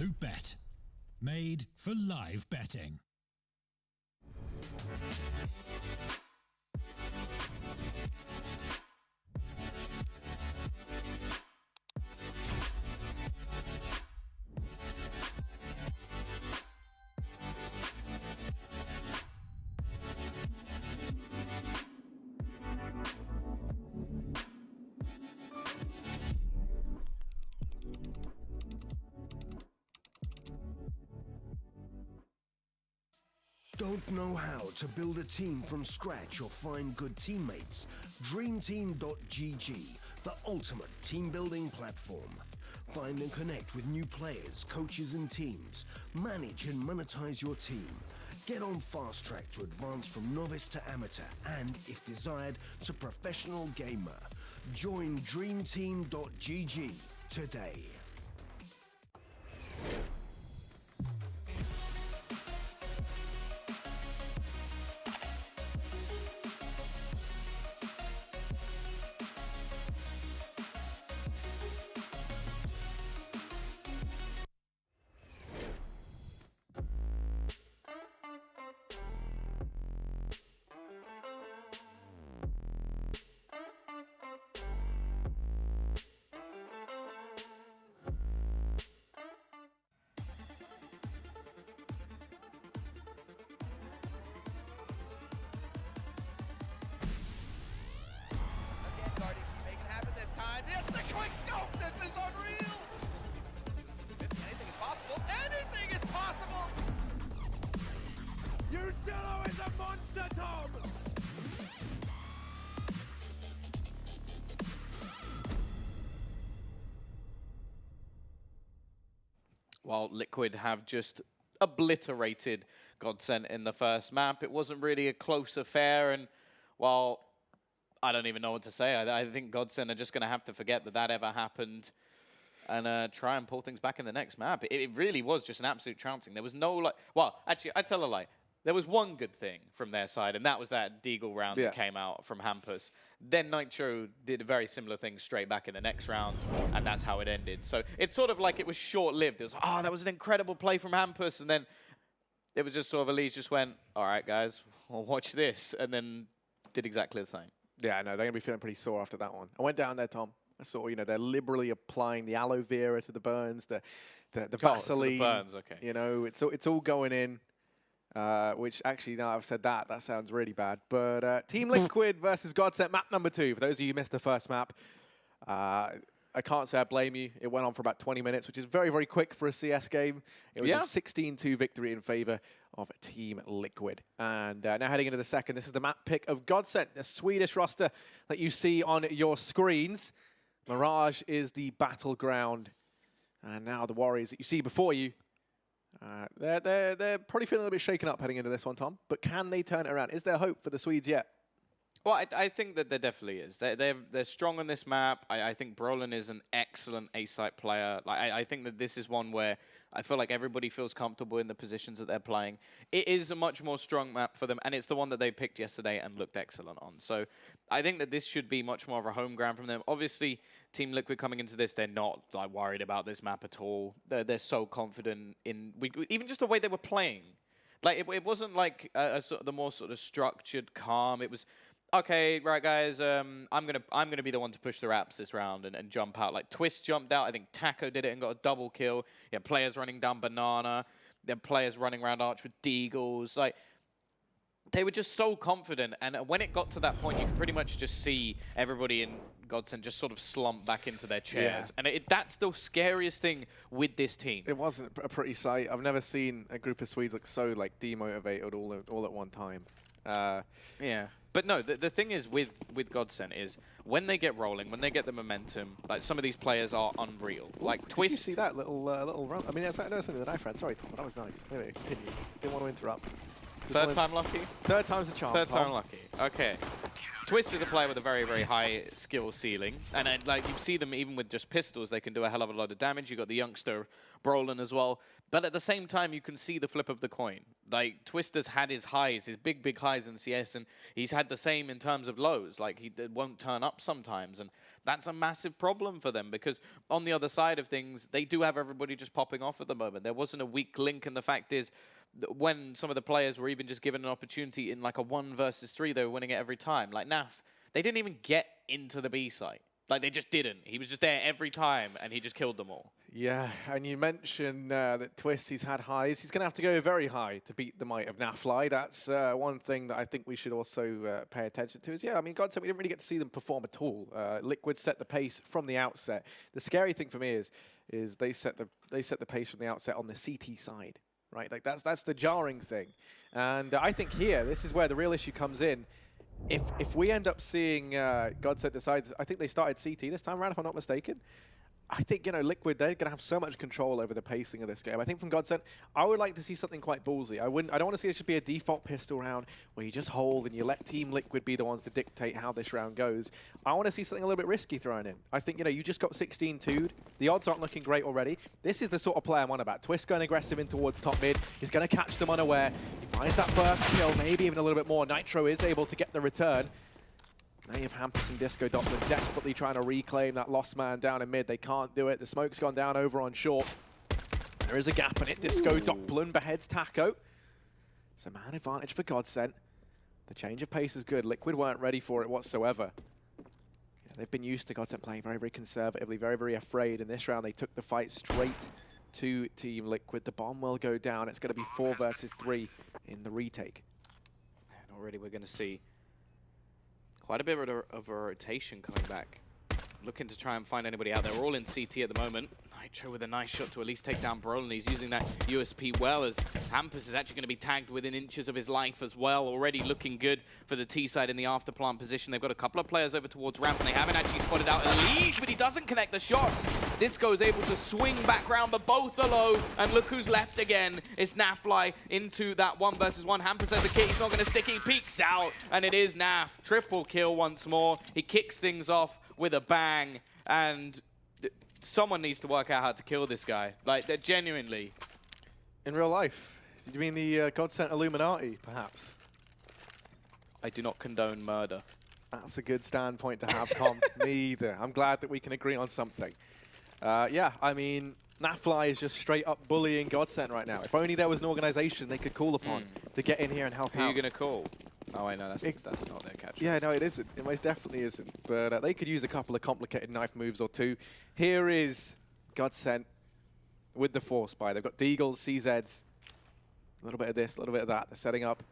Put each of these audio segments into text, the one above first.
absolute bet. Made for live betting. Don't know how to build a team from scratch or find good teammates? DreamTeam.gg, the ultimate team building platform. Find and connect with new players, coaches and teams. Manage and monetize your team. Get on fast track to advance from novice to amateur and, if desired, to professional gamer. Join DreamTeam.gg today. It's the quick scope! This is unreal! Anything is possible! Anything is possible! You still always a monster, Tom! While Liquid have just obliterated GODSENT in the first map, it wasn't really a close affair, and while I don't even know what to say. I think GODSENT are just going to have to forget that that ever happened and try and pull things back in the next map. It really was just an absolute trouncing. There was no, like, well, actually, I tell a lie. There was one good thing from their side, and that was that Deagle round that came out from Hampus. Then Nitro did a very similar thing straight back in the next round, and that's how it ended. So it's sort of like it was short-lived. It was, oh, that was an incredible play from Hampus, and then it was just sort of Elise just went, all right, guys, well, watch this, and then did exactly the same. Yeah, no, they're going to be feeling pretty sore after that one. I went down there, Tom. I saw, you know, they're liberally applying the aloe vera to the burns, the Vaseline. To the burns, okay. You know, it's all going in, which actually, now I've said that sounds really bad. But Team Liquid versus GODSENT, map number 2. For those of you who missed the first map, I can't say I blame you. It went on for about 20 minutes, which is very, very quick for a CS game. It was a 16-2 victory in favor of Team Liquid. And now heading into the second, this is the map pick of GODSENT, the Swedish roster that you see on your screens. Mirage is the battleground. And now the Warriors that you see before you, they're probably feeling a little bit shaken up heading into this one, Tom. But can they turn it around? Is there hope for the Swedes yet? Well, I think that there definitely is. They're strong on this map. I think Brolin is an excellent A-site player. Like I think that this is one where I feel like everybody feels comfortable in the positions that they're playing. It is a much more strong map for them, and it's the one that they picked yesterday and looked excellent on. So I think that this should be much more of a home ground from them. Obviously, Team Liquid coming into this, they're not like worried about this map at all. They're so confident in even just the way they were playing. Like it wasn't like the more sort of structured, calm. It was, okay, right, guys, I'm gonna be the one to push the Raps this round and jump out. Like, Twist jumped out. I think Taco did it and got a double kill. Yeah, players running down Banana. Then players running around Arch with Deagles. Like, they were just so confident. And when it got to that point, you could pretty much just see everybody in GODSENT just sort of slump back into their chairs. And that's the scariest thing with this team. It wasn't a pretty sight. I've never seen a group of Swedes look so, like, demotivated all at one time. Yeah. But no, the thing is with GODSENT is when they get rolling, when they get the momentum, like some of these players are unreal. Like Twist. Did you see that little run? I mean, that's something that I read. Sorry, Tom, that was nice. Anyway, continue. Didn't want to interrupt. Third time lucky? Third time's a charm. Third time lucky. Okay. Twist is a player with a very, very high skill ceiling. And like you see them even with just pistols, they can do a hell of a lot of damage. You got the youngster Brolin as well. But at the same time, you can see the flip of the coin. Like, Twister's had his highs, his big, big highs in CS, and he's had the same in terms of lows. Like, he won't turn up sometimes, and that's a massive problem for them because on the other side of things, they do have everybody just popping off at the moment. There wasn't a weak link, and the fact is, that when some of the players were even just given an opportunity in like a 1 versus 3, they were winning it every time. Like, Naf, they didn't even get into the B site. Like, they just didn't. He was just there every time, and he just killed them all. Yeah, and you mentioned that Twist, he's had highs. He's going to have to go very high to beat the might of Nafly. That's one thing that I think we should also pay attention to is, yeah, I mean, GODSENT, we didn't really get to see them perform at all. Liquid set the pace from the outset. The scary thing for me is they set the pace from the outset on the CT side, right? Like, that's the jarring thing. And I think here, this is where the real issue comes in. If we end up seeing GODSENT decide, I think they started CT this time around, if I'm not mistaken. I think, you know, Liquid, they're going to have so much control over the pacing of this game. I think from GODSENT, I would like to see something quite ballsy. I don't want to see it should be a default pistol round where you just hold and you let Team Liquid be the ones to dictate how this round goes. I want to see something a little bit risky thrown in. I think, you know, you just got 16-2'd. The odds aren't looking great already. This is the sort of player I'm on about. Twist going aggressive in towards top mid. He's going to catch them unaware. He finds that first kill, maybe even a little bit more. Nitro is able to get the return. Now you have Hampus and Disco Doppler desperately trying to reclaim that lost man down in mid. They can't do it. The smoke's gone down over on short. There is a gap in it. Disco Doppler beheads Taco. It's a man advantage for GODSENT. The change of pace is good. Liquid weren't ready for it whatsoever. Yeah, they've been used to GODSENT playing very, very conservatively, very, very afraid. In this round, they took the fight straight to Team Liquid. The bomb will go down. It's going to be 4 versus 3 in the retake. And already we're going to see quite a bit of a rotation coming back. Looking to try and find anybody out there. We're all in CT at the moment. Nitro with a nice shot to at least take down Brolin. He's using that USP well, as Hampus is actually going to be tagged within inches of his life as well. Already looking good for the T side in the after plant position. They've got a couple of players over towards ramp, and they haven't actually spotted out Elise, but he doesn't connect the shots. Disco's able to swing back round, but both are low, and look who's left again. It's Nafly into that 1 versus 1. Hampus has the kit. He's not going to stick. He peeks out, and it is Naf. Triple kill once more. He kicks things off with a bang, and someone needs to work out how to kill this guy. Like, they're genuinely. In real life? Do you mean the GODSENT Illuminati, perhaps? I do not condone murder. That's a good standpoint to have, Tom. Me either. I'm glad that we can agree on something. Yeah, I mean, Nafly is just straight up bullying GODSENT right now. If only there was an organization they could call upon to get in here and help out. Who are you going to call? Oh, I know, that's not their catch. Yeah, no, it isn't. It most definitely isn't. But they could use a couple of complicated knife moves or two. Here is GODSENT with the Force Spy. They've got Deagles, CZs. A little bit of this, a little bit of that. They're setting up.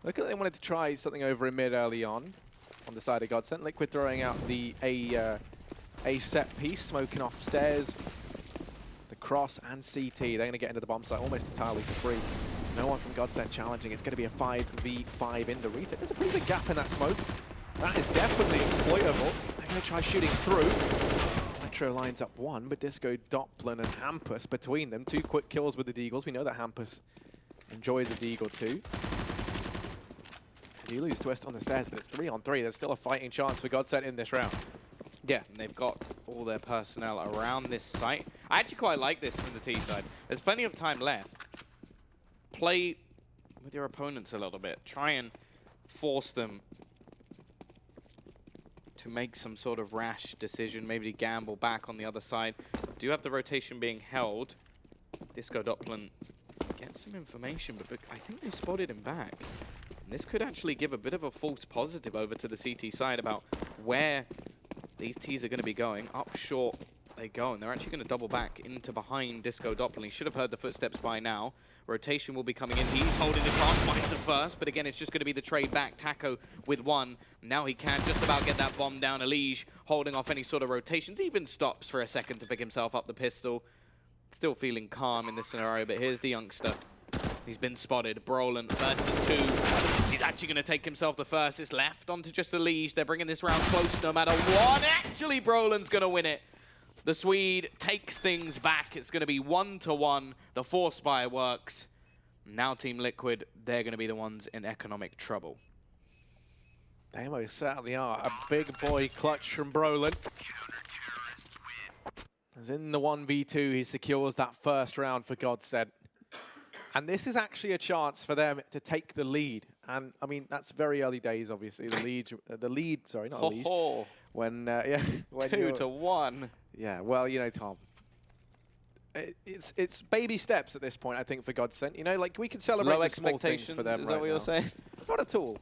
Look like they wanted to try something over in mid early on the side of GODSENT. Liquid throwing out the A set piece, smoking off stairs. The cross and CT. They're going to get into the bomb site almost entirely for free. No one from GODSENT challenging. It's going to be a 5v5 in the retake. There's a pretty big gap in that smoke. That is definitely exploitable. They're going to try shooting through. Nitro lines up 1, but Disco, Doppler, and Hampus between them. 2 quick kills with the Deagles. We know that Hampus enjoys a Deagle too. You lose Twist on the stairs, but it's 3-on-3. There's still a fighting chance for GODSENT in this round. Yeah, and they've got all their personnel around this site. I actually quite like this from the T side. There's plenty of time left. Play with your opponents a little bit. Try and force them to make some sort of rash decision, maybe to gamble back on the other side. Do have the rotation being held. Disco Doppler gets some information, but I think they spotted him back. And this could actually give a bit of a false positive over to the CT side about where these Ts are going to be going. Up short they go, and they're actually going to double back into behind Disco Doppler. He should have heard the footsteps by now. Rotation will be coming in. He's holding the chance, finds it first, but again, it's just going to be the trade back. Taco with 1. Now he can just about get that bomb down. Elige holding off any sort of rotations. Even stops for a second to pick himself up the pistol. Still feeling calm in this scenario, but here's the youngster. He's been spotted. Brolin versus 2. He's actually going to take himself the first. It's left onto just Elige. They're bringing this round close no matter what. Actually, Brolin's going to win it. The Swede takes things back. It's going to be 1-1. The Force Spy works. Now Team Liquid, they're going to be the ones in economic trouble. They most certainly are. A big boy clutch from Brolin. As in the 1v2, he secures that first round for GODSENT. And this is actually a chance for them to take the lead. And I mean, that's very early days, obviously. The lead, sorry, not a lead. When, yeah. When 2-1. Yeah, well, you know, Tom. It's baby steps at this point, I think, for GODSENT. You know, like, we can celebrate the small things for them is that what you're saying? Not at all.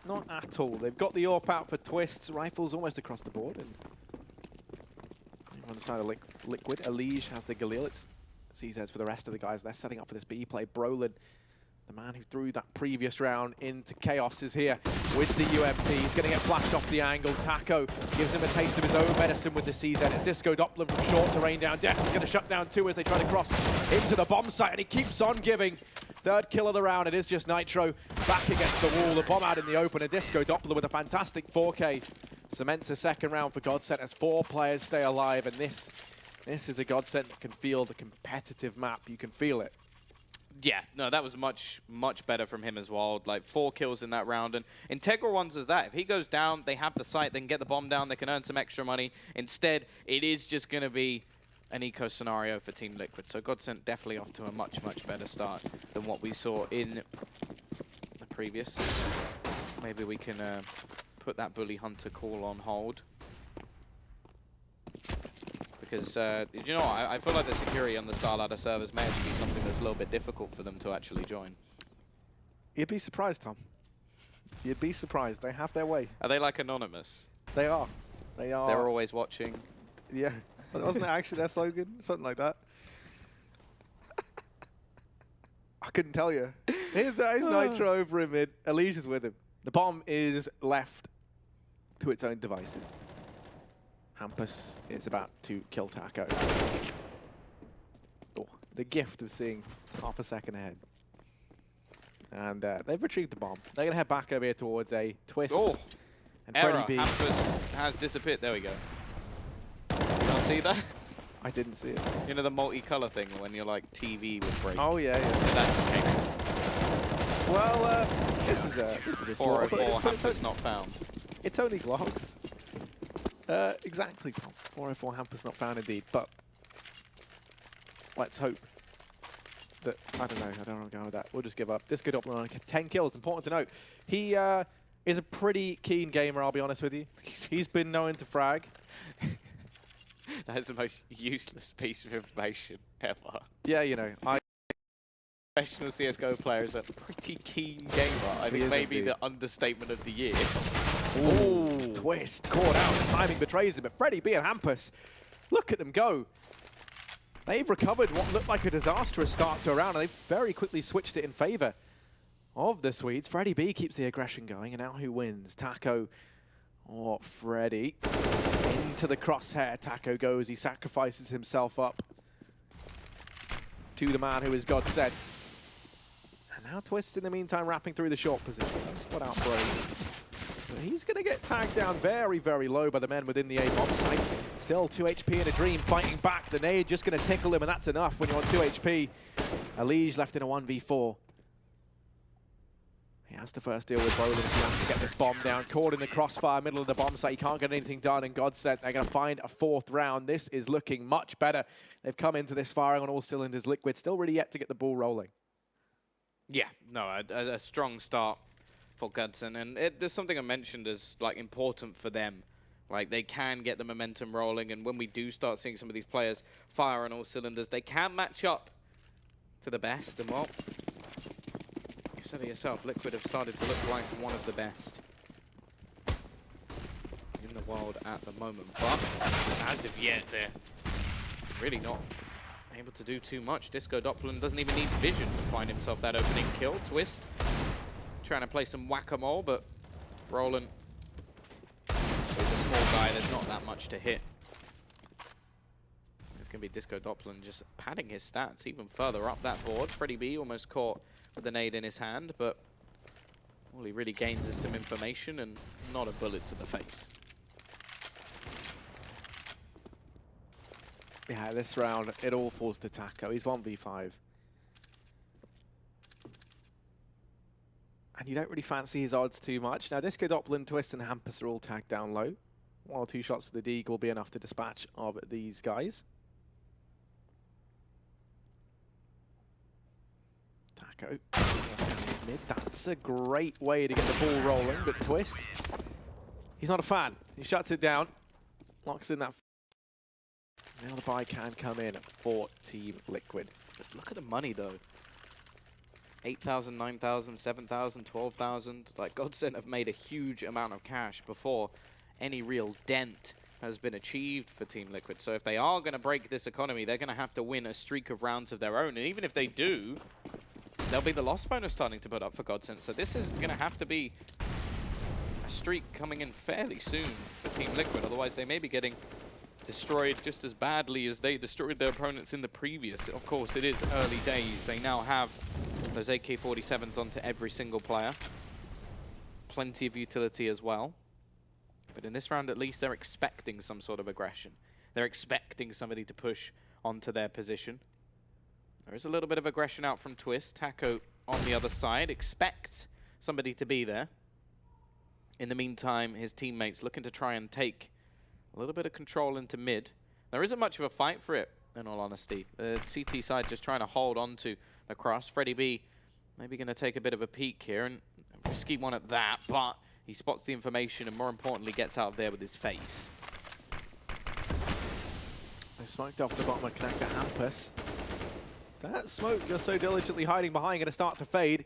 Not at all. They've got the AWP out for twists, rifles almost across the board. And on the side of Liquid, Elige has the Galil. It's CZs for the rest of the guys. They're setting up for this B play. Brolin, the man who threw that previous round into Chaos, is here with the UMP. He's going to get flashed off the angle. Taco gives him a taste of his own medicine with the CZ. It's Disco Doppler from short to rain down. Death is going to shut down two as they try to cross into the bomb site, and he keeps on giving. Third kill of the round. It is just Nitro back against the wall. The bomb out in the open. A Disco Doppler with a fantastic 4K. Cements a second round for GODSENT as 4 players stay alive, and this is a GODSENT that can feel the competitive map. You can feel it. Yeah, no, that was much, much better from him as well. Like 4 kills in that round. And integral ones is that. If he goes down, they have the site, they can get the bomb down, they can earn some extra money. Instead, it is just going to be an eco scenario for Team Liquid. So GODSENT definitely off to a much, much better start than what we saw in the previous. Maybe we can put that Bully Hunter call on hold. Because, you know, I feel like the security on the Starladder servers may actually be something that's a little bit difficult for them to actually join. You'd be surprised, Tom. You'd be surprised. They have their way. Are they like anonymous? They are. They are. They're always watching. Yeah. Wasn't it actually their slogan? Something like that. I couldn't tell you. Here's Nitro over in mid. Alicia's with him. The bomb is left to its own devices. Hampus is about to kill Taco. Oh, the gift of seeing half a second ahead. And they've retrieved the bomb. They're going to head back over here towards a twist. Oh, and error. Freddie B Hampus has disappeared. There we go. You not see that? I didn't see it. You know the multicolour thing when your like TV would break? Oh, yeah, yeah. So that came. Well, this is a 404 Hampus not found. It's only Glocks. Exactly, Tom. 404 Hampus not found indeed, but let's hope that, I don't know, I don't want to go with that. We'll just give up. Disco Doppler on 10 kills. Important to note, he is a pretty keen gamer, I'll be honest with you. He's been known to frag. That is the most useless piece of information ever. Yeah, you know, Professional CSGO player is a pretty keen gamer. I think maybe the understatement of the year. Ooh, twist, caught out, the timing betrays him, but Freddie B and Hampus, look at them go. They've recovered what looked like a disastrous start to a round, and they've very quickly switched it in favor of the Swedes. Freddie B keeps the aggression going, and now who wins? Taco or Freddie? Into the crosshair, Taco goes, he sacrifices himself up to the man who is GODSENT. And now Twist in the meantime wrapping through the short position. Spot out Brave. But he's going to get tagged down very, very low by the men within the A bomb site. Still 2 HP in a dream, fighting back. The nade just going to tickle him, and that's enough when you're on 2 HP. Elige left in a 1v4. He has to first deal with Brolin if he wants to get this bomb down. Caught in the crossfire, middle of the bomb site. He can't get anything done, and GODSENT, they're going to find a 4th round. This is looking much better. They've come into this firing on all cylinders. Liquid still really yet to get the ball rolling. Yeah, no, a strong start for GODSENT, and there's something I mentioned as like important for them. Like they can get the momentum rolling, and when we do start seeing some of these players fire on all cylinders, they can match up to the best. And well, you said it yourself, Liquid have started to look like one of the best in the world at the moment. But as of yet, they're really not able to do too much. Disco Doppler doesn't even need vision to find himself that opening kill. Twist trying to play some whack-a-mole, but Brolin with a small guy, there's not that much to hit. It's going to be Disco Doppler just padding his stats even further up that board. Freddie B almost caught with the nade in his hand, but all he really gains is some information and not a bullet to the face. Yeah, this round, it all falls to Taco. He's 1v5. And and you don't really fancy his odds too much. Now, Disco Doppler, Twist, and Hampus are all tagged down low. 1 or 2 shots to the Deagle will be enough to dispatch of these guys. Taco. Mid. That's a great way to get the ball rolling, but Twist, he's not a fan. He shuts it down, locks in that. Now the buy can come in for Team Liquid. Just look at the money, though. 8,000, 9,000, 7,000, 12,000. Like, GODSENT have made a huge amount of cash before any real dent has been achieved for Team Liquid. So if they are going to break this economy, they're going to have to win a streak of rounds of their own. And even if they do, there'll be the loss bonus starting to put up for GODSENT. So this is going to have to be a streak coming in fairly soon for Team Liquid. Otherwise, they may be getting destroyed just as badly as they destroyed their opponents in the previous. Of course, it is early days. They now have those AK-47s onto every single player. Plenty of utility as well. But in this round, at least, they're expecting some sort of aggression. They're expecting somebody to push onto their position. There is a little bit of aggression out from Twist. Taco on the other side expects somebody to be there. In the meantime, his teammates looking to try and take a little bit of control into mid. There isn't much of a fight for it, in all honesty. The CT side just trying to hold on to the cross. Freddie B maybe going to take a bit of a peek here, and risky one at that, but he spots the information and, more importantly, gets out of there with his face. They smoked off the bottom of connector Hampus. That smoke you're so diligently hiding behind going to start to fade.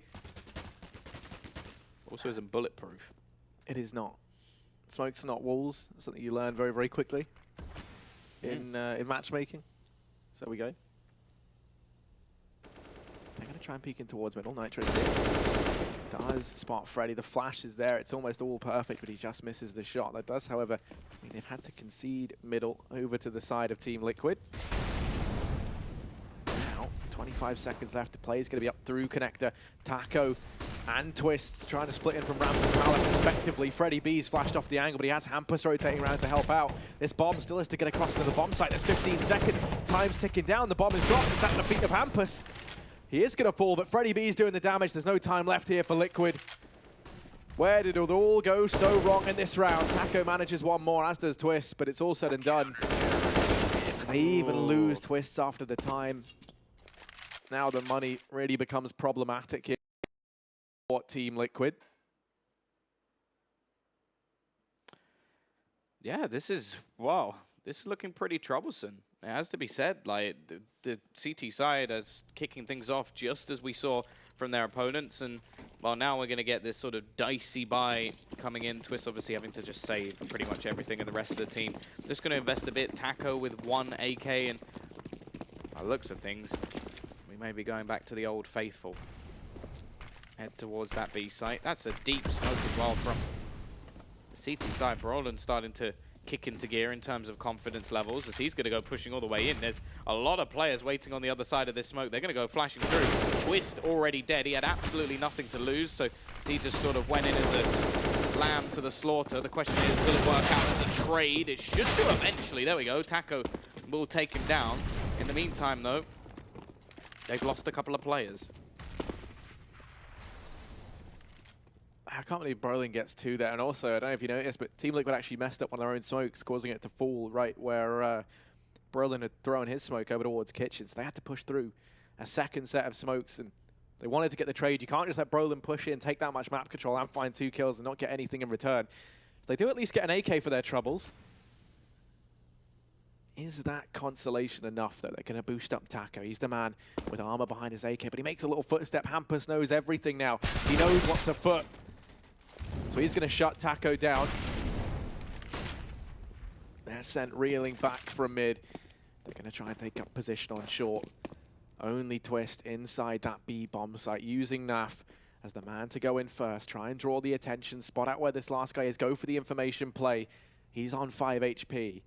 Also isn't bulletproof. It is not. Smoke's not walls. That's something you learn very, very quickly in matchmaking. So there we go. They're going to try and peek in towards middle. Nitro does spot Freddy. The flash is there. It's almost all perfect, but he just misses the shot. That does, however, I mean, they've had to concede middle over to the side of Team Liquid. Now, 25 seconds left to play. He's going to be up through connector. Taco and Twists trying to split in from Ramp and Pallet respectively. Freddie B's flashed off the angle, but he has Hampus rotating around to help out. This bomb still has to get across to the bomb site. There's 15 seconds. Time's ticking down. The bomb is dropped. It's at the feet of Hampus. He is going to fall, but Freddie B's doing the damage. There's no time left here for Liquid. Where did it all go so wrong in this round? Taco manages one more, as does Twist, but it's all said and done. They even lose Twists after the time. Now the money really becomes problematic here for Team Liquid. Yeah, this is, wow, this is looking pretty troublesome. It has to be said, like, the CT side is kicking things off just as we saw from their opponents, and, well, now we're going to get this sort of dicey buy coming in. Twist obviously having to just save for pretty much everything, and the rest of the team just going to invest a bit. Taco with 1 AK, and by the looks of things, we may be going back to the old faithful. Head towards that B site. That's a deep smoke as well from the CT side. Brolin starting to kick into gear in terms of confidence levels as he's going to go pushing all the way in. There's a lot of players waiting on the other side of this smoke. They're going to go flashing through. Twist already dead. He had absolutely nothing to lose, so he just sort of went in as a lamb to the slaughter. The question is, will it work out as a trade? It should do eventually. There we go. Taco will take him down. In the meantime, though, they've lost a couple of players. I can't believe Brolin gets 2 there. And also, I don't know if you noticed, but Team Liquid actually messed up on their own smokes, causing it to fall right where Brolin had thrown his smoke over towards Kitchen. So they had to push through a second set of smokes, and they wanted to get the trade. You can't just let Brolin push in, take that much map control, and find 2 kills and not get anything in return. So they do at least get an AK for their troubles. Is that consolation enough, though? They're going to boost up Taco. He's the man with armor behind his AK, but he makes a little footstep. Hampus knows everything now. He knows what's afoot. So he's going to shut Taco down. They're sent reeling back from mid. They're going to try and take up position on short. Only Twist inside that B bomb site, using Naf as the man to go in first. Try and draw the attention, spot out where this last guy is, go for the information play. He's on 5 HP.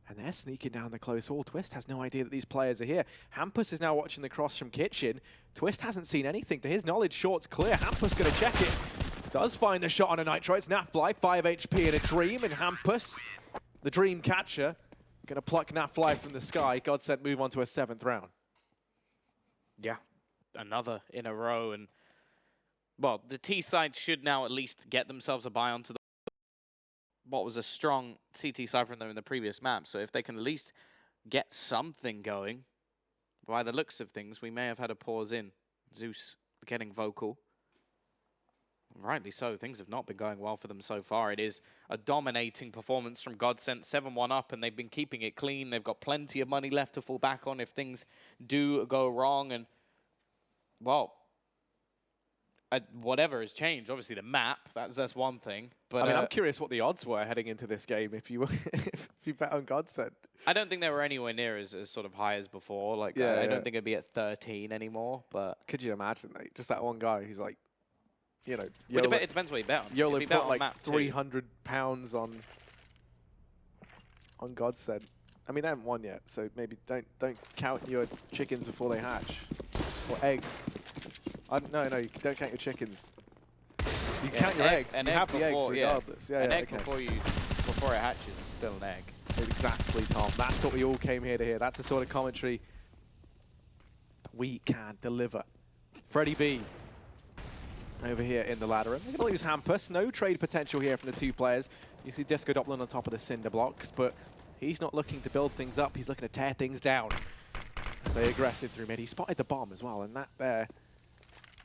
And they're sneaking down the close hall. Twist has no idea that these players are here. Hampus is now watching the cross from Kitchen. Twist hasn't seen anything. To his knowledge, short's clear. Hampus going to check it. Does find the shot on a Nitro. It's Nafly, 5 HP in a Dream, and Hampus, the Dream catcher, going to pluck Nafly from the sky. GODSENT move on to a 7th round. Yeah, another in a row, and Well, the T side should now at least get themselves a buy onto the what was a strong CT side from them in the previous map. So if they can at least get something going, by the looks of things, we may have had a pause in. Zeus getting vocal. Rightly so. Things have not been going well for them so far. It is a dominating performance from GODSENT, 7-1 up, and they've been keeping it clean. They've got plenty of money left to fall back on if things do go wrong. And, well, whatever has changed. Obviously, the map, that's one thing. But I mean, I'm curious what the odds were heading into this game if you if you bet on GODSENT. I don't think they were anywhere near as sort of high as before. Like, I don't think it'd be at 13 anymore. But could you imagine, just that one guy who's like, you know, well, it depends what you bet on. YOLO if you put like £300 £300 on GODSENT. I mean, they haven't won yet, so maybe don't count your chickens before they hatch, or eggs. No, you don't count your chickens. You count your eggs. You have the eggs regardless. An egg before it hatches is still an egg. Exactly, Tom. That's what we all came here to hear. That's the sort of commentary we can deliver. Freddie B over here in the ladder. They're going to lose Hampus. No trade potential here from the two players. You see Disco Doppler on top of the cinder blocks, but he's not looking to build things up. He's looking to tear things down. Stay aggressive through mid. He spotted the bomb as well, and that there,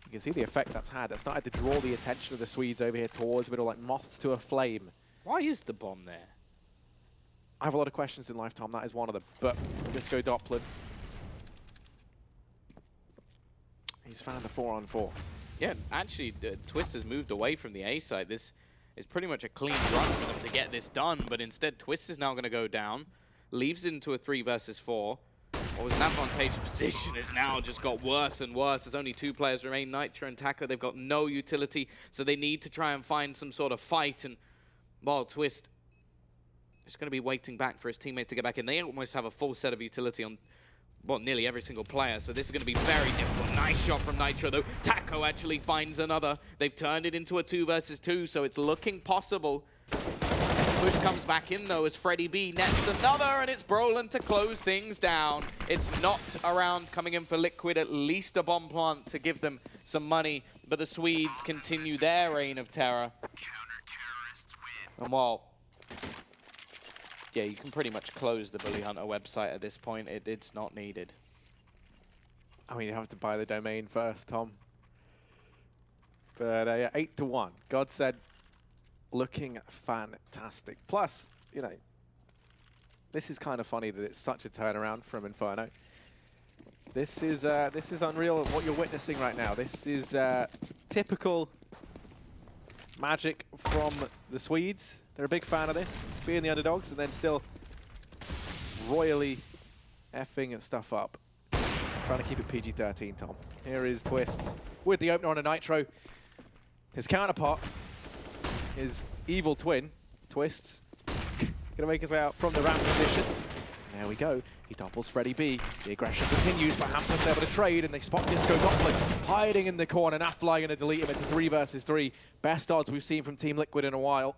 you can see the effect that's had. That started to draw the attention of the Swedes over here towards a bit of like moths to a flame. Why is the bomb there? I have a lot of questions in life, Tom. That is one of them. But Disco Doppler, he's found a 4-on-4. Yeah, actually, Twist has moved away from the A side. This is pretty much a clean run for them to get this done, but instead Twist is now going to go down, leaves it into a 3 versus 4. What was an advantageous position has now just got worse and worse. There's only 2 players remain, Nitro and Taco. They've got no utility, so they need to try and find some sort of fight. And, well, Twist is going to be waiting back for his teammates to get back in. They almost have a full set of utility on, well, nearly every single player, so this is going to be very difficult. Nice shot from Nitro, though. Taco actually finds another. They've turned it into a 2 versus 2, so it's looking possible. Push comes back in, though, as Freddie B nets another, and it's Brolin to close things down. It's not around coming in for Liquid, at least a bomb plant to give them some money, but the Swedes continue their reign of terror. And while, yeah, you can pretty much close the Bully Hunter website at this point. It's not needed. I mean, you have to buy the domain first, Tom. But yeah, 8-1. GODSENT looking fantastic. Plus, you know, this is kind of funny that it's such a turnaround from Inferno. This is unreal what you're witnessing right now. This is typical magic from the Swedes. They're a big fan of this, being the underdogs, and then still royally effing stuff up. Trying to keep it PG-13, Tom. Here is Twist with the opener on a Nitro. His counterpart, his evil twin, Twists, gonna make his way out from the ramp position. There we go. He topples Freddie B. The aggression continues, but Hampus able to trade, and they spot Disco Doppler hiding in the corner. Nafly gonna delete him into 3 versus 3. Best odds we've seen from Team Liquid in a while.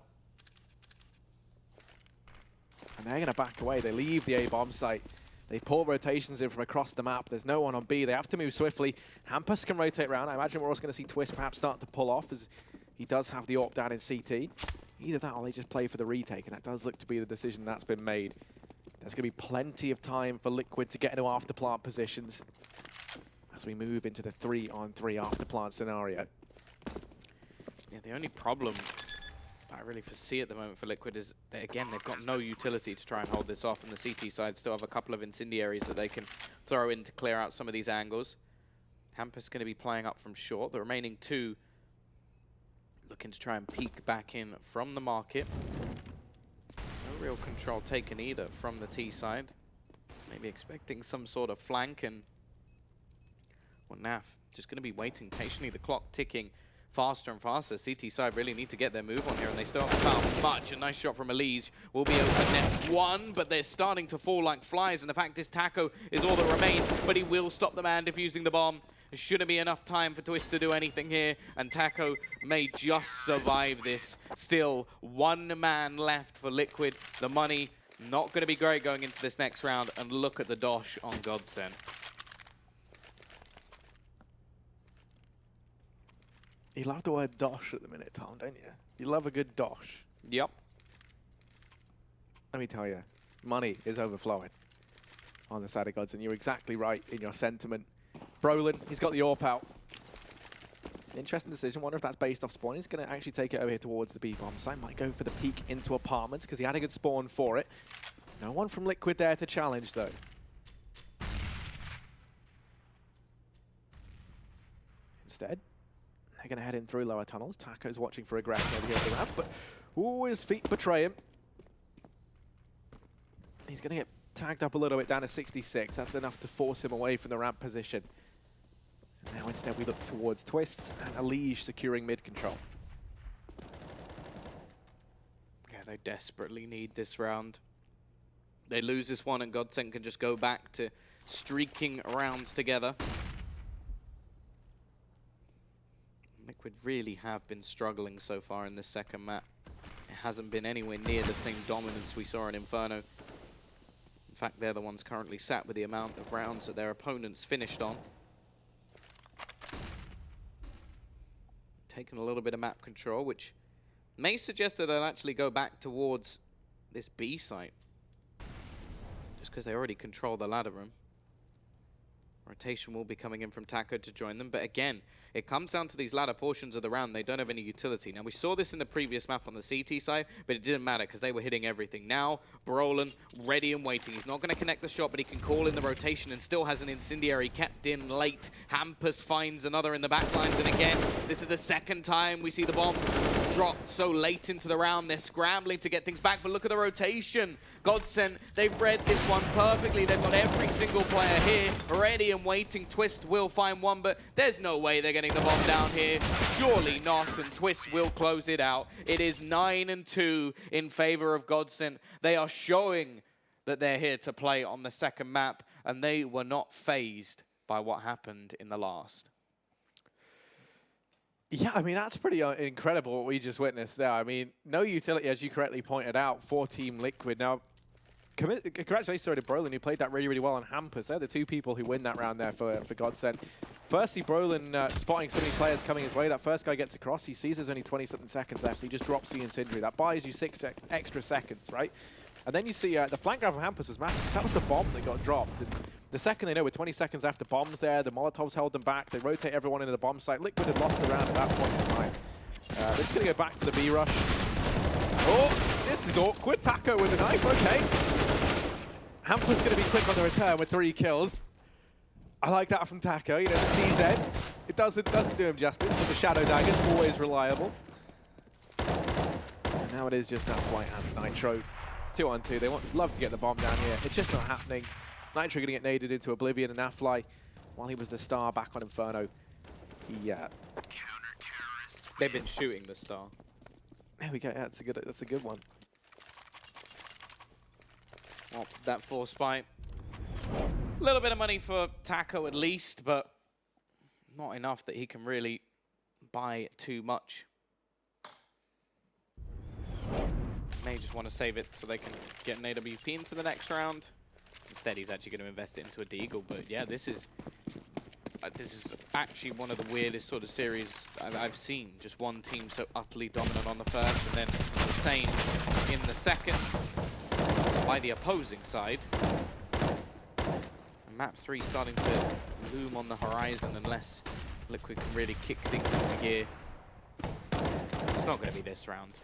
And they're gonna back away. They leave the A-bomb site. They pull rotations in from across the map. There's no one on B. They have to move swiftly. Hampus can rotate around. I imagine we're also gonna see Twist perhaps start to pull off, as he does have the AWP down in CT. Either that or they just play for the retake, and that does look to be the decision that's been made. There's going to be plenty of time for Liquid to get into after-plant positions as we move into the 3-on-3 after-plant scenario. Yeah, the only problem I really foresee at the moment for Liquid is that, again, they've got no utility to try and hold this off, and the CT side still have a couple of incendiaries that they can throw in to clear out some of these angles. Hampus going to be playing up from short. The remaining 2 looking to try and peek back in from the market. No real control taken either from the T side. Maybe expecting some sort of flank, and well, Naf just going to be waiting patiently. The clock ticking faster and faster. CT side really need to get their move on here, and they still haven't found much. A nice shot from Elise will be able to net 1, but they're starting to fall like flies, and the fact is Taco is all that remains, but he will stop the man defusing the bomb. There shouldn't be enough time for Twist to do anything here, and Taco may just survive this. Still, 1 man left for Liquid. The money not going to be great going into this next round, and look at the dosh on GODSENT. You love the word dosh at the minute, Tom, don't you? You love a good dosh. Yep. Let me tell you, money is overflowing on the side of GODSENT. You're exactly right in your sentiment. Brolin, he's got the AWP out. Interesting decision. Wonder if that's based off spawn. He's going to actually take it over here towards the B-bomb site. Might go for the peek into apartments because he had a good spawn for it. No one from Liquid there to challenge, though. Instead, they're going to head in through lower tunnels. Taco's watching for aggression over here at the ramp, but ooh, his feet betray him. He's going to get tagged up a little bit down to 66. That's enough to force him away from the ramp position. Now instead we look towards Twists and Alige securing mid control. Yeah, they desperately need this round. They lose this one and GODSENT can just go back to streaking rounds together. Liquid really have been struggling so far in this second map. It hasn't been anywhere near the same dominance we saw in Inferno. In fact, they're the ones currently sat with the amount of rounds that their opponents finished on. Taking a little bit of map control, which may suggest that they'll actually go back towards this B site. Just because they already control the ladder room. Rotation will be coming in from Taco to join them, but again, it comes down to these latter portions of the round. They don't have any utility. Now, we saw this in the previous map on the CT side, but it didn't matter because they were hitting everything. Now, Brolin, ready and waiting. He's not going to connect the shot, but he can call in the rotation and still has an incendiary kept in late. Hampus finds another in the backlines, and again, this is the second time we see the bomb dropped so late into the round. They're scrambling to get things back, but look at the rotation. GODSENT, they've read this one perfectly. They've got every single player here ready and waiting. Twist will find one, but there's no way they're getting the bomb down here. Surely not, and Twist will close it out. It is 9-2 in favor of GODSENT. They are showing that they're here to play on the second map, and they were not fazed by what happened in the last. Yeah, I mean, that's pretty incredible what we just witnessed there. I mean, no utility, as you correctly pointed out, for Team Liquid. Now, congratulations to Brolin, who played that really, really well on Hampus. They're the two people who win that round there for GODSENT. Firstly, Brolin spotting so many players coming his way. That first guy gets across. He sees there's only 20-something seconds left, so he just drops the incendiary. That buys you 6 extra seconds, right? And then you see the flank grab from Hampus was massive, because that was the bomb that got dropped. And the second they know, with 20 seconds after bombs there, the Molotovs held them back. They rotate everyone into the bomb site. Liquid had lost the round at that point in time. They're just going to go back for the B rush. Oh, this is awkward. Taco with a knife, okay. Hampus going to be quick on the return with 3 kills. I like that from Taco. You know, the CZ, it doesn't do him justice, but the Shadow Dagger's always reliable. And now it is just now Flight and Nitro. 2-on-2. They love to get the bomb down here. It's just not happening. Nitro going to get naded into Oblivion, and Affly, while he was the star back on Inferno, he They've been shooting the star. There we go. Yeah, that's a good one. Well, that force spike. A little bit of money for Taco at least, but not enough that he can really buy too much. May just want to save it so they can get an AWP into the next round. Instead, he's actually going to invest it into a Deagle. But yeah, this is actually one of the weirdest sort of series I've seen. Just one team so utterly dominant on the first, and then the same in the second by the opposing side. And map 3 starting to loom on the horizon unless Liquid can really kick things into gear. It's not going to be this round.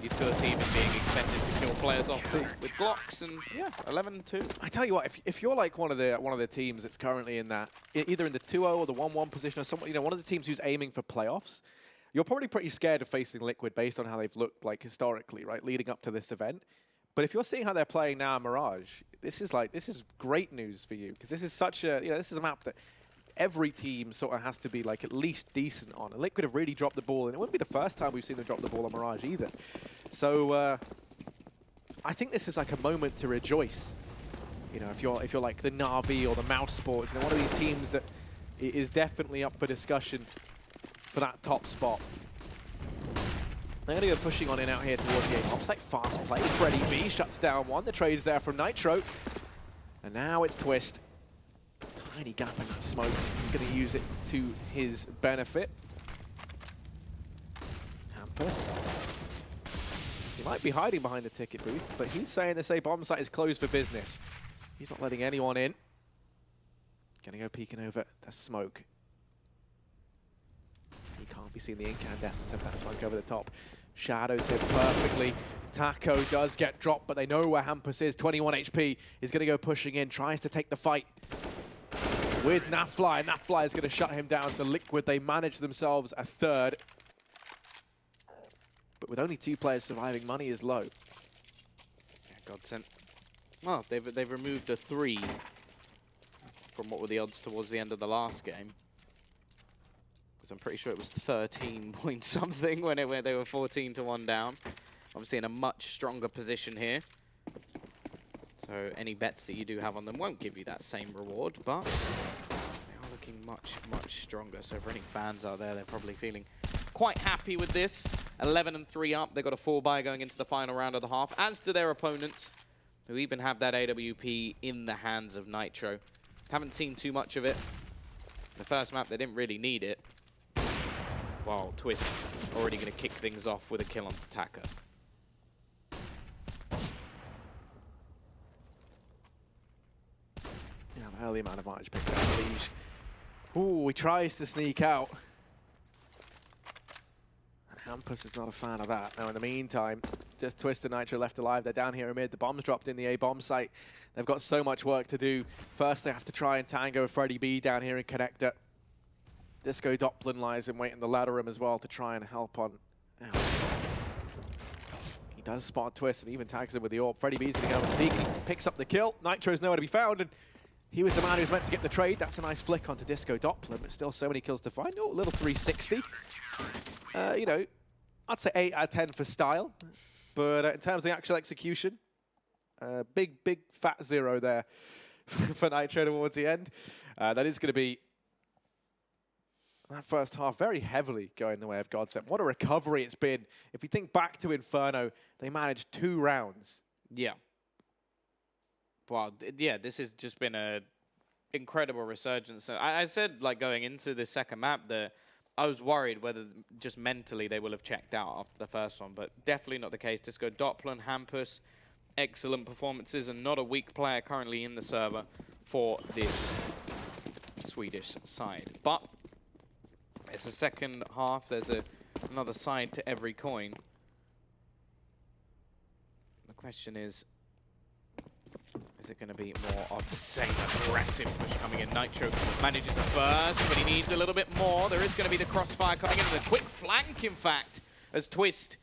Utility even being expected to kill players off with blocks, and yeah, 11-2. I tell you what, if you're like one of the teams that's currently in that, either in the 2-0 or the 1-1 position, or someone, you know, one of the teams who's aiming for playoffs, you're probably pretty scared of facing Liquid based on how they've looked like historically, right, leading up to this event. But if you're seeing how they're playing now in Mirage, this is great news for you, because this is such a, you know, this is a map that every team sort of has to be like at least decent on. And Liquid have really dropped the ball, and it wouldn't be the first time we've seen them drop the ball on Mirage either. So I think this is like a moment to rejoice. You know, if you're like the Na'Vi or the Mouse Sports, you know, one of these teams that is definitely up for discussion for that top spot. They're going to go pushing on in out here towards the A-bomb site. Fast play. Freddy B shuts down one. The trade's there from Nitro. And now it's Twist. Tiny gap in that smoke. He's going to use it to his benefit. Hampus. He might be hiding behind the ticket booth, but he's saying this A bomb site is closed for business. He's not letting anyone in. Gonna go peeking over the smoke. He can't be seeing the incandescence of that smoke over the top. Shadows him perfectly. Taco does get dropped, but they know where Hampus is. 21 HP is going to go pushing in, tries to take the fight with Nafly. Nafly is going to shut him down. So Liquid, they manage themselves a third. But with only 2 players surviving, money is low. Yeah, GODSENT. Well, they've removed a 3 from what were the odds towards the end of the last game. I'm pretty sure it was 13 point something when they were 14-1 down. Obviously in a much stronger position here. So any bets that you do have on them won't give you that same reward, but they are looking much, much stronger. So for any fans out there, they're probably feeling quite happy with this. 11-3 up. They've got a 4-bye going into the final round of the half, as do their opponents, who even have that AWP in the hands of Nitro. Haven't seen too much of it. The first map, they didn't really need it. Wow, Twist already going to kick things off with a kill on Taco. Yeah, an early amount of advantage picked up Liege. Ooh, he tries to sneak out. And Hampus is not a fan of that. Now, in the meantime, just Twist and Nitro left alive. They're down here amid. The bomb's dropped in the A-bomb site. They've got so much work to do. First, they have to try and tango with Freddy B down here in Connector. Disco Doppler lies in wait in the ladder room as well to try and help on. Ow. He does spot Twist and even tags him with the AWP. Freddy B's going to go with the peek and he picks up the kill. Nitro's nowhere to be found, and he was the man who was meant to get the trade. That's a nice flick onto Disco Doppler, but still so many kills to find. Oh, a little 360. You know, I'd say 8 out of 10 for style, but in terms of the actual execution, big fat 0 there for Nitro towards the end. That is going to be that first half very heavily going the way of GODSENT. What a recovery it's been. If you think back to Inferno, they managed 2 rounds. Yeah. Wow, yeah, this has just been a incredible resurgence. I said, like, going into the second map that I was worried whether just mentally they will have checked out after the first one, but definitely not the case. Disco Doppler and Hampus, excellent performances, and not a weak player currently in the server for this Swedish side. But it's the second half. There's another side to every coin. The question is it going to be more of the same aggressive push coming in? Nitro manages a burst, but he needs a little bit more. There is going to be the crossfire coming in, and a quick flank, in fact, as Twist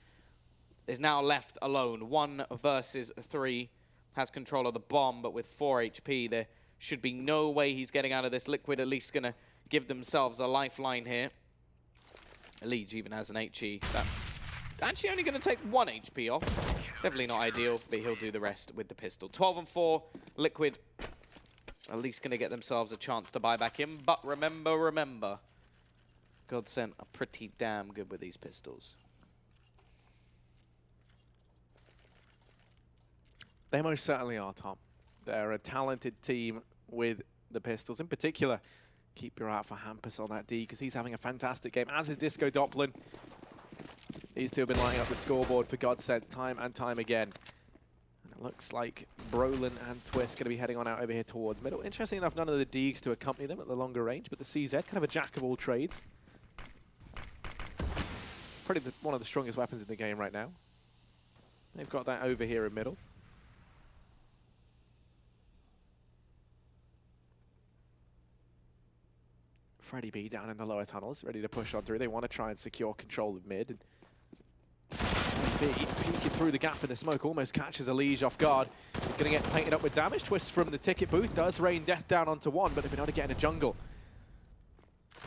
is now left alone. 1 versus 3, has control of the bomb, but with 4 HP, there should be no way he's getting out of this. Liquid at least going to give themselves a lifeline here. Liege even has an HE. That's actually only going to take 1 HP off. Definitely not ideal, but he'll do the rest with the pistol. 12-4, Liquid at least going to get themselves a chance to buy back in. But remember, GODSENT are pretty damn good with these pistols. They most certainly are, Tom. They're a talented team with the pistols. In particular, keep your eye out for Hampus on that D, because he's having a fantastic game, as is Disco Doppler. These two have been lining up the scoreboard for GODSENT time and time again. And it looks like Brolin and Twist going to be heading on out over here towards middle. Interesting enough, none of the Deegs to accompany them at the longer range, but the CZ, kind of a jack of all trades. Probably one of the strongest weapons in the game right now. They've got that over here in middle. Freddy B down in the lower tunnels, ready to push on through. They want to try and secure control of mid. And B peeking through the gap in the smoke, almost catches a Liege off guard. He's going to get painted up with damage. Twist from the ticket booth does rain death down onto 1, but they've been able to get in a jungle.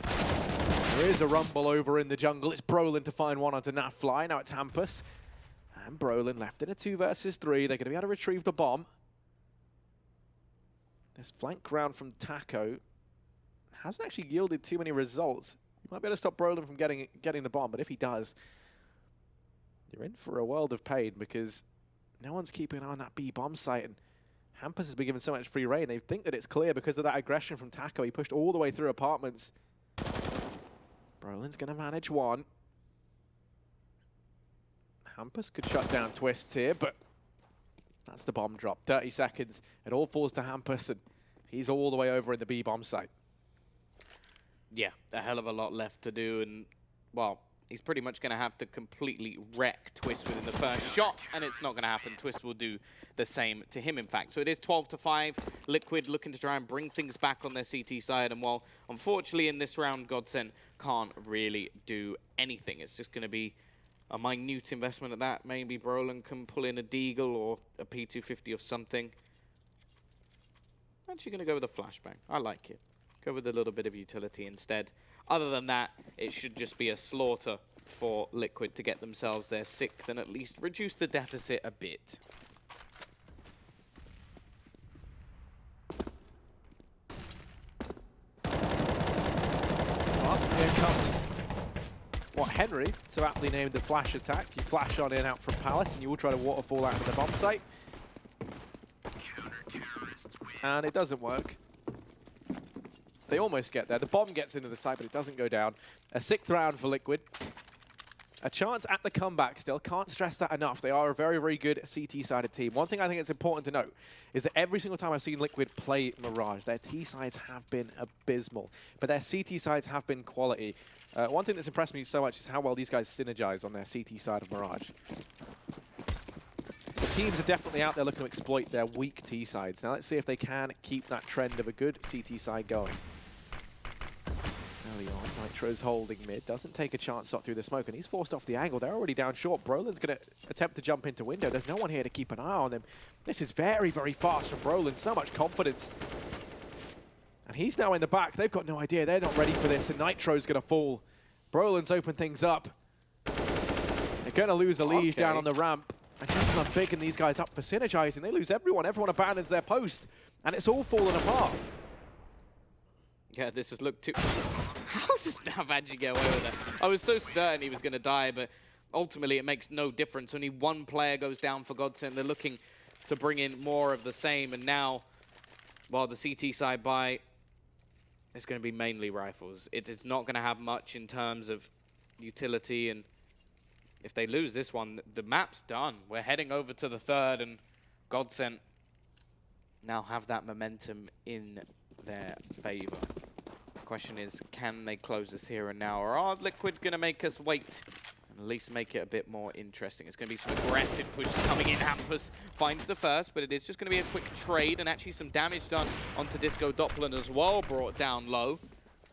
There is a rumble over in the jungle. It's Brolin to find 1 onto Nafly. Now it's Hampus. And Brolin left in a 2 versus 3. They're going to be able to retrieve the bomb. This flank round from Taco hasn't actually yielded too many results. You might be able to stop Brolin from getting the bomb, but if he does, you're in for a world of pain, because no one's keeping an eye on that B bomb site, and Hampus has been given so much free reign. They think that it's clear because of that aggression from Taco. He pushed all the way through apartments. Brolin's going to manage 1. Hampus could shut down Twists here, but that's the bomb drop. 30 seconds. It all falls to Hampus, and he's all the way over in the B bomb site. Yeah, a hell of a lot left to do, and, well, he's pretty much going to have to completely wreck Twist within the first shot, and it's not going to happen. Twist will do the same to him, in fact. So it is 12-5. Liquid looking to try and bring things back on their CT side, and while, unfortunately, in this round, GODSENT can't really do anything. It's just going to be a minute investment at that. Maybe Brolin can pull in a Deagle or a P250 or something. I'm actually going to go with a flashbang. I like it. Go with a little bit of utility instead. Other than that, it should just be a slaughter for Liquid to get themselves their 6th and at least reduce the deficit a bit. Well, here comes what Henry so aptly named the flash attack. You flash on in out from Palace and you will try to waterfall out of the bomb site. And it doesn't work. They almost get there. The bomb gets into the site, but it doesn't go down. A 6th round for Liquid. A chance at the comeback still. Can't stress that enough. They are a very, very good CT-sided team. One thing I think it's important to note is that every single time I've seen Liquid play Mirage, their T-sides have been abysmal, but their CT sides have been quality. One thing that's impressed me so much is how well these guys synergize on their CT side of Mirage. The teams are definitely out there looking to exploit their weak T-sides. Now let's see if they can keep that trend of a good CT side going. Early on, Nitro's holding mid, doesn't take a chance shot through the smoke, and he's forced off the angle. They're already down short. Brolin's going to attempt to jump into window. There's no one here to keep an eye on him. This is very, very fast from Brolin. So much confidence. And he's now in the back. They've got no idea. They're not ready for this, and Nitro's going to fall. Brolin's opened things up. They're going to lose the Liege down on the ramp. And just not picking these guys up for synergizing. They lose everyone. Everyone abandons their post. And it's all fallen apart. Yeah, this has looked too... How does Nav actually get away with that? I was so certain he was going to die, but ultimately it makes no difference. Only one player goes down for GODSENT. They're looking to bring in more of the same, and now, while the CT side buy, it's going to be mainly rifles. It's not going to have much in terms of utility, and if they lose this one, the map's done. We're heading over to the 3rd, and GODSENT now have that momentum in their favor. Question is, can they close this here and now, or are Liquid going to make us wait and at least make it a bit more interesting? It's going to be some aggressive pushes coming in. Hampus finds the first, but it is just going to be a quick trade, and actually some damage done onto Disco Doppler as well, brought down low.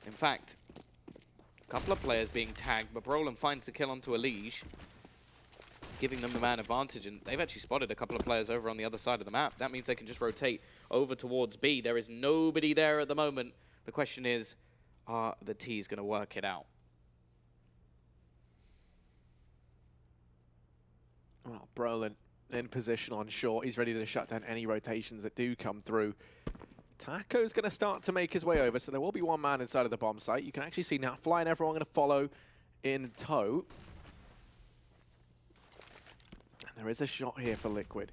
In fact, a couple of players being tagged, but Brolin finds the kill onto a Liege, giving them the man advantage, and they've actually spotted a couple of players over on the other side of the map. That means they can just rotate over towards B. There is nobody there at the moment. The question is, are the T's going to work it out? Well, Brolin in position on short. He's ready to shut down any rotations that do come through. Taco's going to start to make his way over, so there will be one man inside of the bomb site. You can actually see now Fly and everyone going to follow in tow. And there is a shot here for Liquid.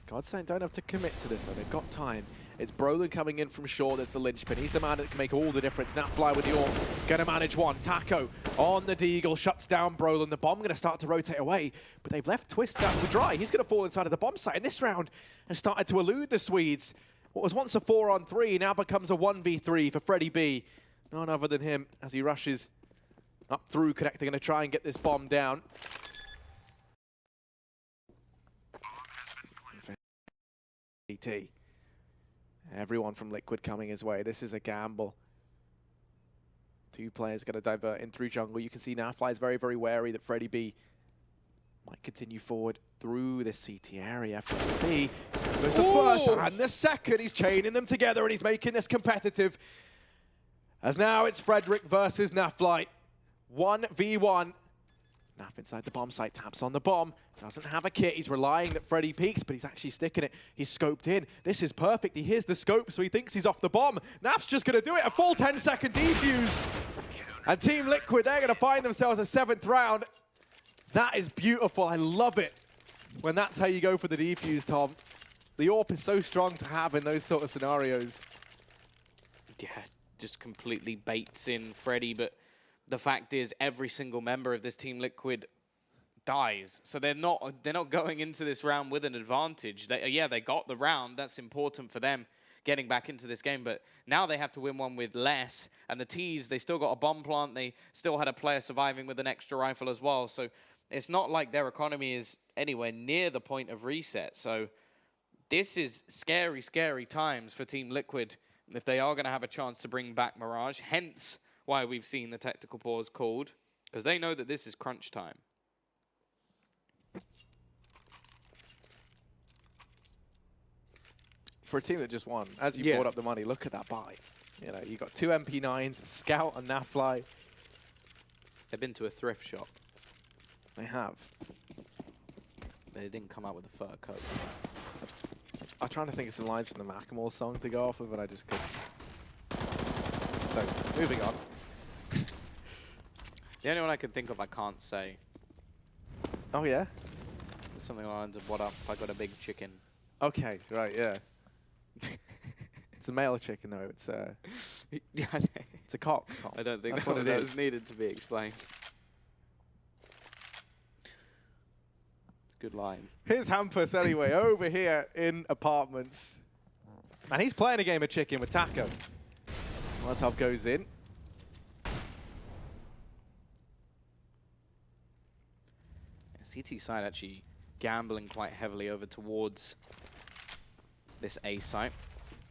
GODSENT don't have to commit to this, though. They've got time. It's Brolin coming in from short. That's the linchpin. He's the man that can make all the difference. Now Fly with the AWP. Going to manage one. Taco on the Deagle. Shuts down Brolin. The bomb going to start to rotate away. But they've left Twist out to dry. He's going to fall inside of the bomb site. And this round has started to elude the Swedes. What was once a 4-on-3 now becomes a 1v3 for Freddie B. None other than him as he rushes up through connecting. Going to try and get this bomb down. Everyone from Liquid coming his way. This is a gamble. Two players going to divert in through jungle. You can see now Fly is very, very wary that Freddie B might continue forward through this CT area. Freddie B goes the first and the second. He's chaining them together and he's making this competitive. As now it's Frederick versus Naflight. 1v1. Naf inside the bomb site, taps on the bomb, doesn't have a kit. He's relying that Freddie peeks, but he's actually sticking it. He's scoped in. This is perfect. He hears the scope, so he thinks he's off the bomb. Naf's just going to do it. A full 10-second defuse. And Team Liquid, they're going to find themselves a 7th round. That is beautiful. I love it when that's how you go for the defuse, Tom. The AWP is so strong to have in those sort of scenarios. Yeah, just completely baits in Freddie, but the fact is every single member of this Team Liquid dies. So they're not going into this round with an advantage. They got the round. That's important for them getting back into this game. But now they have to win one with less. And the T's, they still got a bomb plant. They still had a player surviving with an extra rifle as well. So it's not like their economy is anywhere near the point of reset. So this is scary, scary times for Team Liquid if they are going to have a chance to bring back Mirage. Hence why we've seen the tactical pause called, because they know that this is crunch time. For a team that just won, as you brought up the money, look at that buy. You know, you got 2 MP9s, a Scout, a Nafly. They've been to a thrift shop. They have. They didn't come out with a fur coat. I was trying to think of some lines from the Macklemore song to go off of, but I just couldn't. So, moving on. The only one I can think of I can't say. Oh, yeah? Something along the lines of, what up, I got a big chicken. Okay, right, yeah. It's a male chicken, though. It's it's a cock. Tom. I don't think That's that what it was is. needed to be explained. Good line. Here's Hampus, anyway, over here in apartments. And he's playing a game of chicken with Taco. Molotov goes in. CT side actually gambling quite heavily over towards this A site.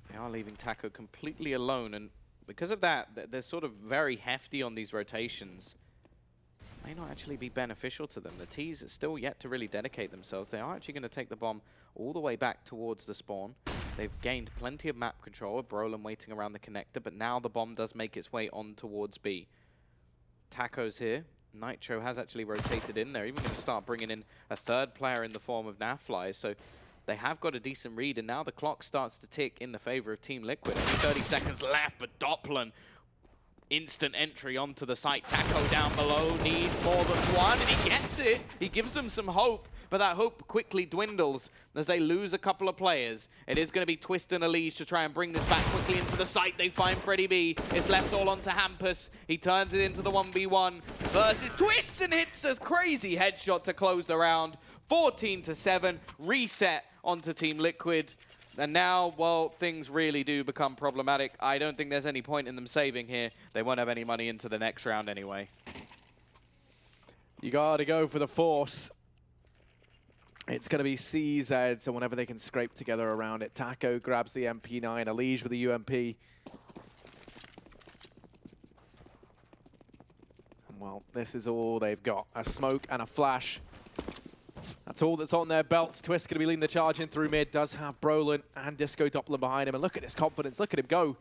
They are leaving Taco completely alone, and because of that, they're sort of very hefty on these rotations. May not actually be beneficial to them. The T's are still yet to really dedicate themselves. They are actually going to take the bomb all the way back towards the spawn. They've gained plenty of map control with Brolin waiting around the connector, but now the bomb does make its way on towards B. Taco's here. Nitro has actually rotated in. They're even going to start bringing in a third player in the form of Nafly. So they have got a decent read, and now the clock starts to tick in the favor of Team Liquid. Only 30 seconds left, but Doppler, instant entry onto the site. Taco down below needs more than one, and he gets it. He gives them some hope, but that hope quickly dwindles as they lose a couple of players. It is going to be Twist and Elise to try and bring this back quickly into the site. They find Freddie B. It's left all onto Hampus. He turns it into the 1v1 versus Twist and hits a crazy headshot to close the round. 14-7, reset onto Team Liquid. And now, well, things really do become problematic. I don't think there's any point in them saving here. They won't have any money into the next round anyway. You got to go for the force. It's going to be CZ, so whenever they can scrape together around it. Taco grabs the MP9, Elige with the UMP. And well, this is all they've got. A smoke and a flash. That's all that's on their belts. Twist going to be leading the charge in through mid. Does have Brolin and Disco Doppler behind him. And look at his confidence. Look at him go.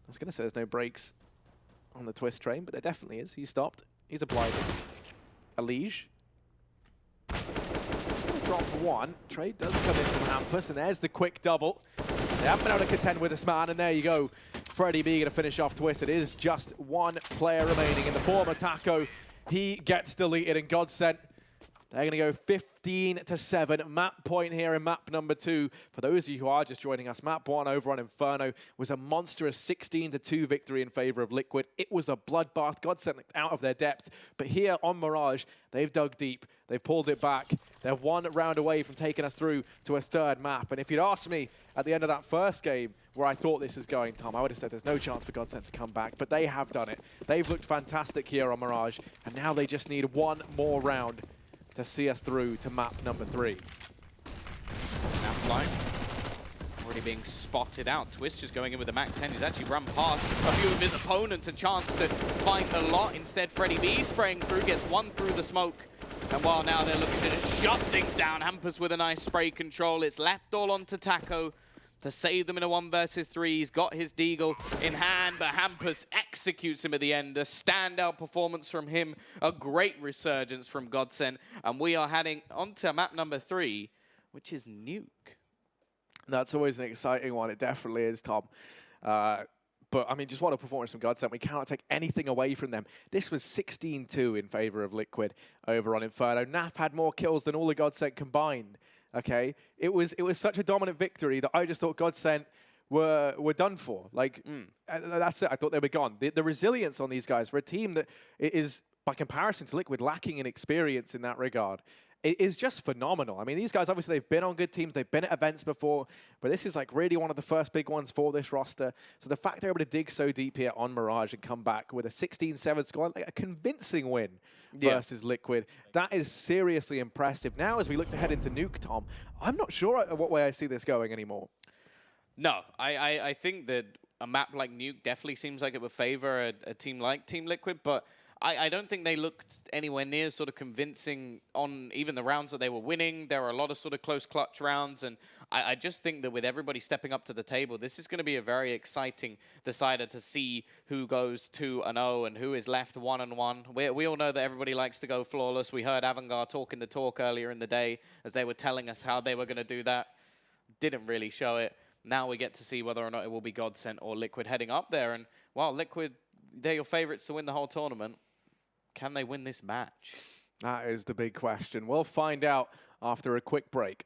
I was going to say there's no brakes on the Twist train, but there definitely is. He stopped. He's applied it. Elige. Drop for one. Trade does come in from Hampus, and there's the quick double. They haven't been able to contend with this man, and there you go. Freddie B going to finish off Twist. It is just one player remaining in the form of Taco. He gets deleted, and GODSENT, they're going to go 15-7. Map point here in map number 2. For those of you who are just joining us, map 1 over on Inferno was a monstrous 16-2 victory in favor of Liquid. It was a bloodbath. GODSENT out of their depth. But here on Mirage, they've dug deep. They've pulled it back. They're one round away from taking us through to a third map. And if you'd asked me at the end of that first game where I thought this was going, Tom, I would have said there's no chance for GODSENT to come back. But they have done it. They've looked fantastic here on Mirage. And now they just need one more round to see us through to map number 3. Nafly already being spotted out. Twist just going in with the Mac-10. He's actually run past a few of his opponents. A chance to find the lot. Instead, Freddie B spraying through, gets one through the smoke. And while now they're looking to just shut things down, Hampus with a nice spray control. It's left all onto Taco to save them in a 1 versus 3. He's got his deagle in hand, but Hampus executes him at the end. A standout performance from him, a great resurgence from GODSENT, and we are heading onto map number 3, which is Nuke. That's always an exciting one. It definitely is, Tom. But, I mean, just what a performance from GODSENT. We cannot take anything away from them. This was 16-2 in favor of Liquid over on Inferno. Naf had more kills than all the GODSENT combined. Okay, it was such a dominant victory that I just thought GODSENT were done for. Like, that's it. I thought they were gone. The resilience on these guys for a team that is by comparison to Liquid, lacking in experience in that regard. It is just phenomenal. I mean, these guys, obviously, they've been on good teams. They've been at events before. But this is like really one of the first big ones for this roster. So the fact they're able to dig so deep here on Mirage and come back with a 16-7 score, like a convincing win versus Liquid, that is seriously impressive. Now, as we look to head into Nuke, Tom, I'm not sure what way I see this going anymore. No, I think that a map like Nuke definitely seems like it would favor a team like Team Liquid, but I don't think they looked anywhere near sort of convincing on even the rounds that they were winning. There were a lot of sort of close clutch rounds, and I just think that with everybody stepping up to the table, this is going to be a very exciting decider to see who goes 2-0 and who is left 1-1. We all know that everybody likes to go flawless. We heard Avangard talking the talk earlier in the day as they were telling us how they were going to do that. Didn't really show it. Now we get to see whether or not it will be GODSENT or Liquid heading up there. And, well, Liquid, they're your favorites to win the whole tournament. Can they win this match? That is the big question. We'll find out after a quick break.